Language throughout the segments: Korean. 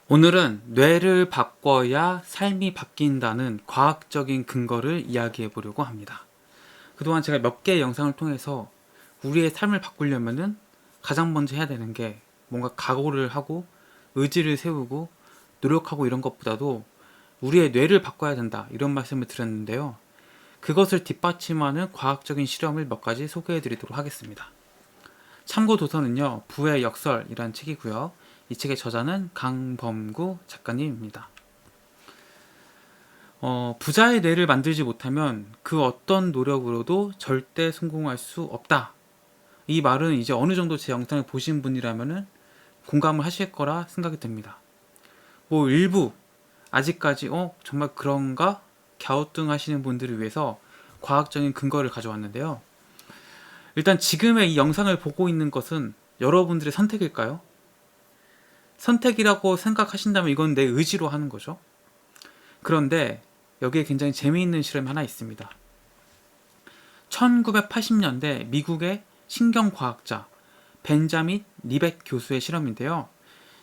오늘은 뇌를 바꿔야 삶이 바뀐다는 과학적인 근거를 이야기해 보려고 합니다. 그동안 제가 몇 개의 영상을 통해서 우리의 삶을 바꾸려면은 가장 먼저 해야 되는 게 뭔가 각오를 하고 의지를 세우고 노력하고 이런 것보다도 우리의 뇌를 바꿔야 된다 이런 말씀을 드렸는데요. 그것을 뒷받침하는 과학적인 실험을 몇 가지 소개해 드리도록 하겠습니다. 참고 도서는요, 부의 역설이라는 책이고요. 이 책의 저자는 강범구 작가님입니다. 부자의 뇌를 만들지 못하면 그 어떤 노력으로도 절대 성공할 수 없다. 이 말은 이제 어느 정도 제 영상을 보신 분이라면은 공감을 하실 거라 생각이 듭니다. 뭐 일부 아직까지 정말 그런가 갸우뚱하시는 분들을 위해서 과학적인 근거를 가져왔는데요. 일단 지금의 이 영상을 보고 있는 것은 여러분들의 선택일까요? 선택이라고 생각하신다면 이건 내 의지로 하는 거죠. 그런데 여기에 굉장히 재미있는 실험이 하나 있습니다. 1980년대 미국의 신경과학자 벤자민 리벡 교수의 실험인데요.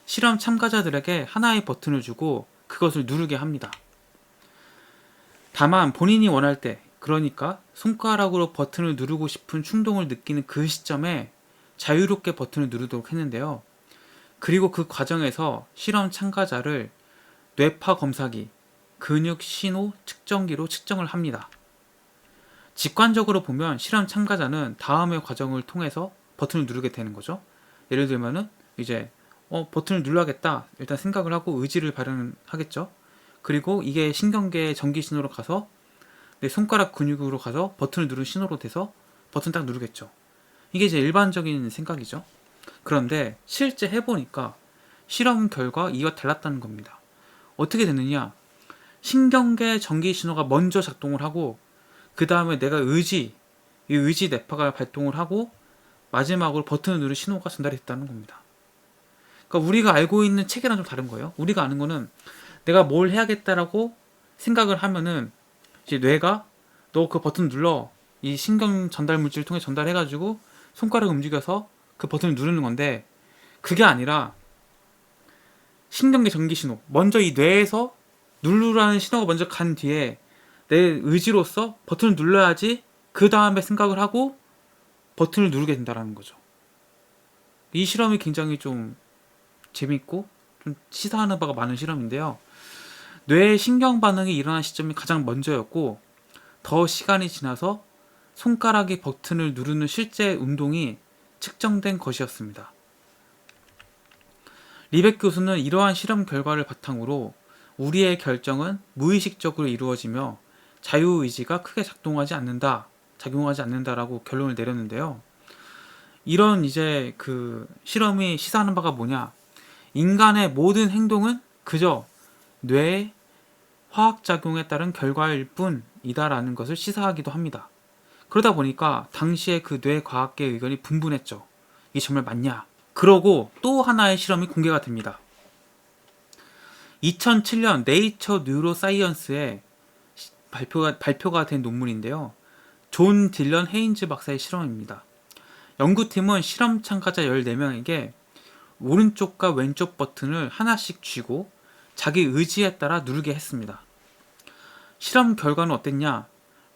실험 참가자들에게 하나의 버튼을 주고 그것을 누르게 합니다. 다만 본인이 원할 때, 그러니까 손가락으로 버튼을 누르고 싶은 충동을 느끼는 그 시점에 자유롭게 버튼을 누르도록 했는데요. 그리고 그 과정에서 실험 참가자를 뇌파 검사기, 근육 신호 측정기로 측정을 합니다. 직관적으로 보면 실험 참가자는 다음의 과정을 통해서 버튼을 누르게 되는 거죠. 예를 들면은 이제 버튼을 눌러야겠다 일단 생각을 하고 의지를 발현하겠죠. 그리고 이게 신경계의 전기 신호로 가서 내 손가락 근육으로 가서 버튼을 누른 신호로 돼서 버튼 딱 누르겠죠. 이게 이제 일반적인 생각이죠. 그런데 실제 해보니까 실험 결과 이와 달랐다는 겁니다. 어떻게 됐느냐? 신경계 전기 신호가 먼저 작동을 하고 그 다음에 내가 이 의지 뇌파가 발동을 하고 마지막으로 버튼을 누른 신호가 전달이 됐다는 겁니다. 그러니까 우리가 알고 있는 체계랑 좀 다른 거예요. 우리가 아는 거는 내가 뭘 해야겠다라고 생각을 하면은 이제 뇌가 너 그 버튼 눌러, 이 신경 전달 물질을 통해 전달해가지고 손가락 움직여서 그 버튼을 누르는 건데, 그게 아니라 신경계 전기 신호, 먼저 이 뇌에서 누르라는 신호가 먼저 간 뒤에 내 의지로서 버튼을 눌러야지 그 다음에 생각을 하고 버튼을 누르게 된다는 거죠. 이 실험이 굉장히 좀 재밌고 좀 시사하는 바가 많은 실험인데요. 뇌의 신경 반응이 일어난 시점이 가장 먼저였고, 더 시간이 지나서 손가락이 버튼을 누르는 실제 운동이 측정된 것이었습니다. 리벡 교수는 이러한 실험 결과를 바탕으로 우리의 결정은 무의식적으로 이루어지며 자유의지가 크게 작용하지 않는다라고 결론을 내렸는데요. 이런 이제 그 실험이 시사하는 바가 뭐냐? 인간의 모든 행동은 그저 뇌의 화학작용에 따른 결과일 뿐이다라는 것을 시사하기도 합니다. 그러다 보니까 당시에 그 뇌과학계 의견이 분분했죠. 이게 정말 맞냐? 그러고 또 하나의 실험이 공개가 됩니다. 2007년 네이처 뉴로사이언스에 발표가 된 논문인데요. 존 딜런 헤인즈 박사의 실험입니다. 연구팀은 실험 참가자 14명에게 오른쪽과 왼쪽 버튼을 하나씩 쥐고 자기 의지에 따라 누르게 했습니다. 실험 결과는 어땠냐?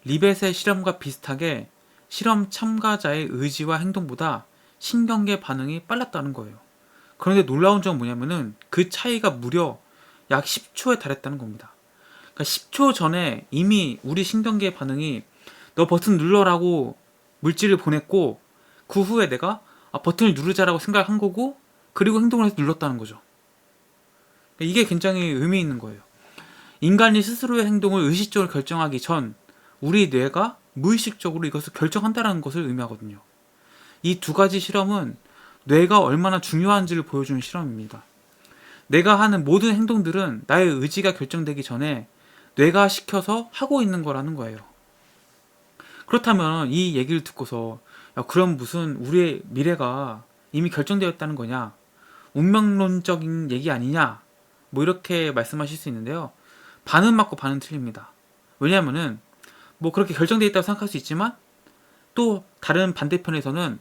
리벳의 실험과 비슷하게 실험 참가자의 의지와 행동보다 신경계 반응이 빨랐다는 거예요. 그런데 놀라운 점은 뭐냐면은 그 차이가 무려 약 10초에 달했다는 겁니다. 그러니까 10초 전에 이미 우리 신경계 반응이 너 버튼 눌러라고 물질을 보냈고, 그 후에 내가 버튼을 누르자라고 생각한 거고, 그리고 행동을 해서 눌렀다는 거죠. 이게 굉장히 의미 있는 거예요. 인간이 스스로의 행동을 의식적으로 결정하기 전 우리 뇌가 무의식적으로 이것을 결정한다는 것을 의미하거든요. 이 두 가지 실험은 뇌가 얼마나 중요한지를 보여주는 실험입니다. 내가 하는 모든 행동들은 나의 의지가 결정되기 전에 뇌가 시켜서 하고 있는 거라는 거예요. 그렇다면 이 얘기를 듣고서 그럼 무슨 우리의 미래가 이미 결정되어 있다는 거냐? 운명론적인 얘기 아니냐? 뭐 이렇게 말씀하실 수 있는데요. 반은 맞고 반은 틀립니다. 왜냐하면은 뭐 그렇게 결정되어 있다고 생각할 수 있지만 또 다른 반대편에서는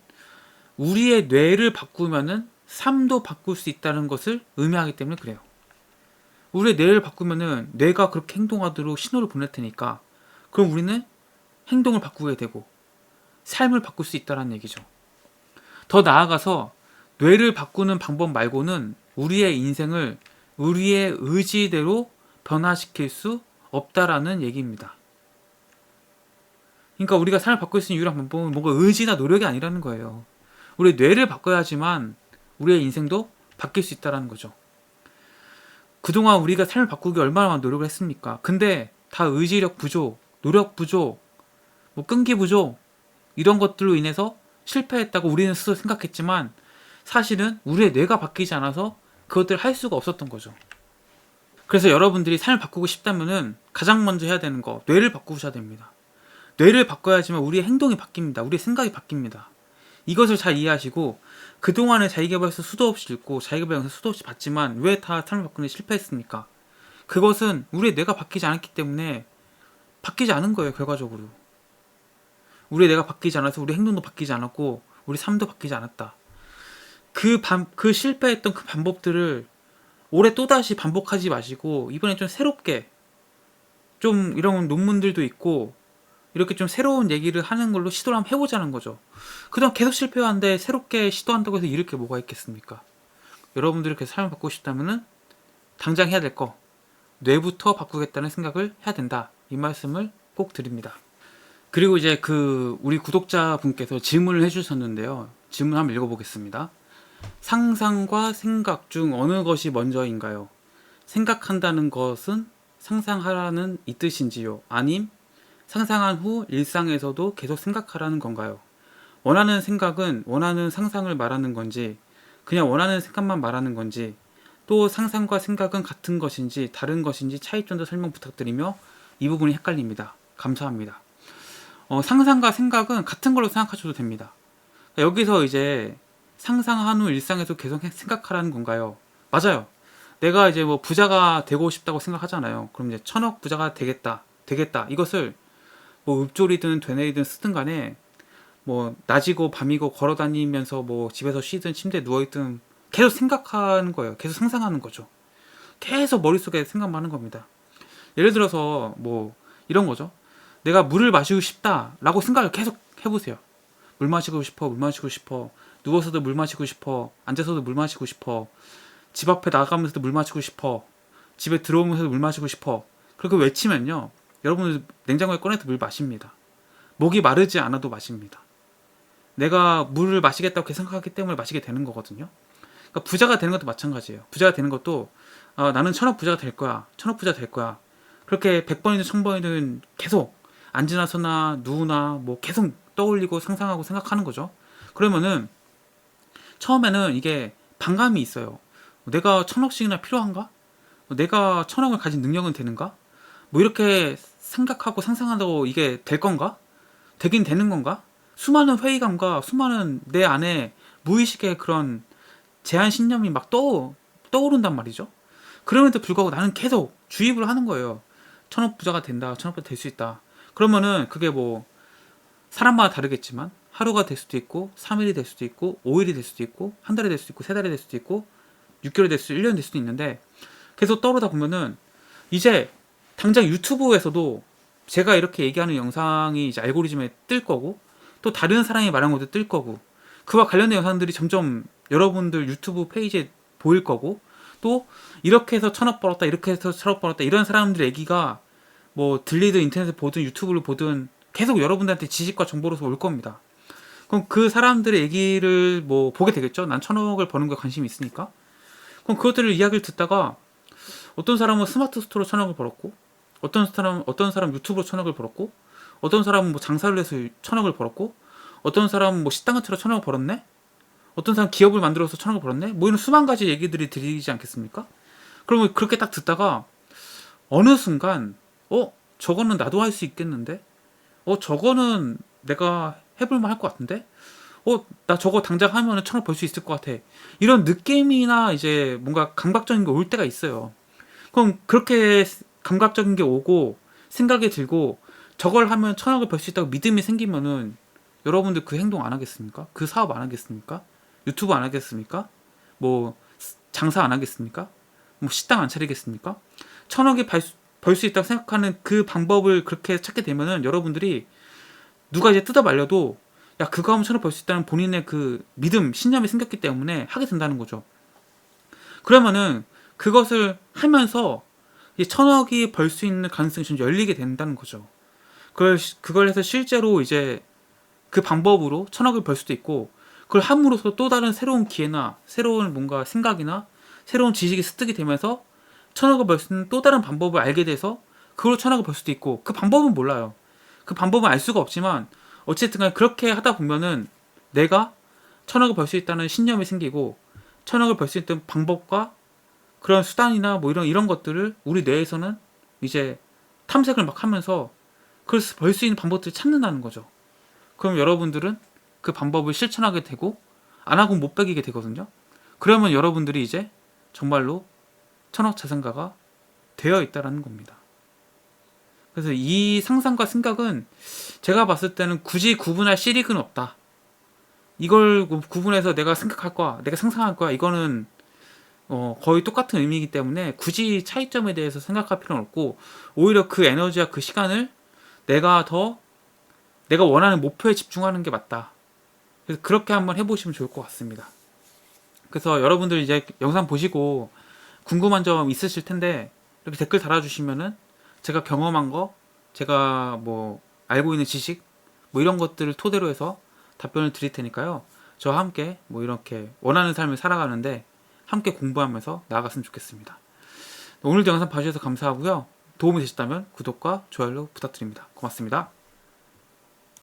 우리의 뇌를 바꾸면은 삶도 바꿀 수 있다는 것을 의미하기 때문에 그래요. 우리의 뇌를 바꾸면은 뇌가 그렇게 행동하도록 신호를 보낼 테니까 그럼 우리는 행동을 바꾸게 되고 삶을 바꿀 수 있다는 얘기죠. 더 나아가서 뇌를 바꾸는 방법 말고는 우리의 인생을 우리의 의지대로 변화시킬 수 없다라는 얘기입니다. 그러니까 우리가 삶을 바꿀 수 있는 유일한 방법은 뭔가 의지나 노력이 아니라는 거예요. 우리 뇌를 바꿔야지만 우리의 인생도 바뀔 수 있다는 거죠. 그동안 우리가 삶을 바꾸기 얼마나 노력을 했습니까? 근데 다 의지력 부족, 노력 부족, 뭐 끈기 부족 이런 것들로 인해서 실패했다고 우리는 스스로 생각했지만 사실은 우리의 뇌가 바뀌지 않아서 그것들을 할 수가 없었던 거죠. 그래서 여러분들이 삶을 바꾸고 싶다면은 가장 먼저 해야 되는 거 뇌를 바꾸셔야 됩니다. 뇌를 바꿔야지만 우리의 행동이 바뀝니다. 우리의 생각이 바뀝니다. 이것을 잘 이해하시고 그동안에 자기계발서 수도 없이 읽고 자기계발 영상 수도 없이 봤지만 왜 다 삶을 바꾸는 데 실패했습니까? 그것은 우리의 뇌가 바뀌지 않았기 때문에 바뀌지 않은 거예요. 결과적으로 우리의 뇌가 바뀌지 않아서 우리 행동도 바뀌지 않았고 우리 삶도 바뀌지 않았다. 그 실패했던 그 방법들을 올해 또다시 반복하지 마시고 이번에 좀 새롭게 좀 이런 논문들도 있고 이렇게 좀 새로운 얘기를 하는 걸로 시도를 한번 해보자는 거죠. 그동안 계속 실패하는데 새롭게 시도한다고 해서 이렇게 뭐가 있겠습니까? 여러분들이 이렇게 삶을 바꾸고 싶다면은 당장 해야 될 거 뇌부터 바꾸겠다는 생각을 해야 된다. 이 말씀을 꼭 드립니다. 그리고 이제 우리 구독자분께서 질문을 해주셨는데요. 질문 한번 읽어보겠습니다. 상상과 생각 중 어느 것이 먼저인가요? 생각한다는 것은 상상하라는 이 뜻인지요? 아님 상상한 후 일상에서도 계속 생각하라는 건가요? 원하는 생각은 원하는 상상을 말하는 건지 그냥 원하는 생각만 말하는 건지 또 상상과 생각은 같은 것인지 다른 것인지 차이점도 설명 부탁드리며 이 부분이 헷갈립니다. 감사합니다. 상상과 생각은 같은 걸로 생각하셔도 됩니다. 여기서 이제 상상한 후 일상에서 계속 생각하라는 건가요? 맞아요. 내가 이제 뭐 부자가 되고 싶다고 생각하잖아요. 그럼 이제 1000억 부자가 되겠다. 이것을 뭐 읍조리든 되뇌이든 쓰든 간에 뭐 낮이고 밤이고 걸어 다니면서 뭐 집에서 쉬든 침대에 누워있든 계속 생각하는 거예요. 계속 상상하는 거죠. 계속 머릿속에 생각만 하는 겁니다. 예를 들어서 뭐 이런 거죠. 내가 물을 마시고 싶다라고 생각을 계속 해보세요. 물 마시고 싶어. 누워서도 물 마시고 싶어. 앉아서도 물 마시고 싶어. 집 앞에 나가면서도 물 마시고 싶어. 집에 들어오면서도 물 마시고 싶어. 그렇게 외치면요. 여러분들 냉장고에 꺼내서 물 마십니다. 목이 마르지 않아도 마십니다. 내가 물을 마시겠다고 생각하기 때문에 마시게 되는 거거든요. 그러니까 부자가 되는 것도 마찬가지예요. 부자가 되는 것도 나는 1000억 부자가 될 거야. 1000억 부자 될 거야. 그렇게 100번이든 1000번이든 계속 앉으나 서나 누우나 뭐 계속 떠올리고 상상하고 생각하는 거죠. 그러면은 처음에는 이게 반감이 있어요. 내가 1000억씩이나 필요한가? 내가 1000억을 가진 능력은 되는가? 뭐 이렇게 생각하고 상상한다고 이게 될 건가? 되긴 되는 건가? 수많은 회의감과 수많은 내 안에 무의식의 그런 제한 신념이 막 떠오른단 말이죠. 그럼에도 불구하고 나는 계속 주입을 하는 거예요. 1000억 부자가 된다. 1000억 부자 될 수 있다. 그러면은 그게 뭐 사람마다 다르겠지만 하루가 될 수도 있고 3일이 될 수도 있고 5일이 될 수도 있고 한 달이 될 수도 있고 3달이 될 수도 있고 6개월이 될 수도 있고 1년이 될 수도 있는데 계속 떠오르다 보면은 이제 당장 유튜브에서도 제가 이렇게 얘기하는 영상이 이제 알고리즘에 뜰 거고 또 다른 사람이 말한 것도 뜰 거고 그와 관련된 영상들이 점점 여러분들 유튜브 페이지에 보일 거고 또 이렇게 해서 1000억 벌었다 이렇게 해서 1000억 벌었다 이런 사람들의 얘기가 뭐 들리든 인터넷에 보든 유튜브를 보든 계속 여러분들한테 지식과 정보로서 올 겁니다. 그럼 그 사람들의 얘기를 뭐 보게 되겠죠. 난 1000억을 버는 거에 관심이 있으니까. 그럼 그것들을 이야기를 듣다가 어떤 사람은 스마트 스토어로 1000억을 벌었고 어떤 사람 유튜브로 1000억을 벌었고 어떤 사람은 뭐 장사를 해서 1000억을 벌었고 어떤 사람은 뭐 식당을 차려 1000억을 벌었네. 어떤 사람 기업을 만들어서 1000억을 벌었네. 뭐 이런 수만 가지 얘기들이 들리지 않겠습니까? 그러면 그렇게 딱 듣다가 어느 순간 저거는 나도 할 수 있겠는데? 저거는 내가 해볼만 할 것 같은데? 나 저거 당장 하면은 1000억 벌 수 있을 것 같아. 이런 느낌이나 이제 뭔가 감각적인 게 올 때가 있어요. 그럼 그렇게 감각적인 게 오고 생각이 들고 저걸 하면 1000억을 벌 수 있다고 믿음이 생기면은 여러분들 그 행동 안 하겠습니까? 그 사업 안 하겠습니까? 유튜브 안 하겠습니까? 뭐 장사 안 하겠습니까? 뭐 식당 안 차리겠습니까? 1,000억이 벌 수 있다고 생각하는 그 방법을 그렇게 찾게 되면은 여러분들이 누가 이제 뜯어 말려도 야 그거 하면 1,000억 벌 수 있다는 본인의 그 믿음, 신념이 생겼기 때문에 하게 된다는 거죠. 그러면은 그것을 하면서 이 1,000억이 벌 수 있는 가능성이 좀 열리게 된다는 거죠. 그걸 해서 실제로 이제 그 방법으로 1,000억을 벌 수도 있고, 그걸 함으로써 또 다른 새로운 기회나 새로운 뭔가 생각이나 새로운 지식이 습득이 되면서 1,000억을 벌 수 있는 또 다른 방법을 알게 돼서 그걸로 1,000억을 벌 수도 있고, 그 방법은 몰라요. 그 방법은 알 수가 없지만 어쨌든 간에 그렇게 하다 보면은 내가 1,000억을 벌 수 있다는 신념이 생기고 1,000억을 벌 수 있는 방법과 그런 수단이나 뭐 이런 것들을 우리 뇌에서는 이제 탐색을 막 하면서 그래서 벌 수 있는 방법들을 찾는다는 거죠. 그럼 여러분들은 그 방법을 실천하게 되고 안 하고 못 배기게 되거든요. 그러면 여러분들이 이제 정말로 1,000억 자산가가 되어 있다라는 겁니다. 그래서 이 상상과 생각은 제가 봤을 때는 굳이 구분할 실익은 없다. 이걸 구분해서 내가 생각할 거야, 내가 상상할 거야, 이거는 거의 똑같은 의미이기 때문에 굳이 차이점에 대해서 생각할 필요는 없고, 오히려 그 에너지와 그 시간을 내가 원하는 목표에 집중하는 게 맞다. 그래서 그렇게 한번 해보시면 좋을 것 같습니다. 그래서 여러분들 이제 영상 보시고 궁금한 점 있으실 텐데 이렇게 댓글 달아주시면은 제가 경험한 거, 제가 뭐 알고 있는 지식, 뭐 이런 것들을 토대로 해서 답변을 드릴 테니까요. 저와 함께 뭐 이렇게 원하는 삶을 살아가는데 함께 공부하면서 나아갔으면 좋겠습니다. 오늘도 영상 봐주셔서 감사하고요. 도움이 되셨다면 구독과 좋아요 부탁드립니다. 고맙습니다.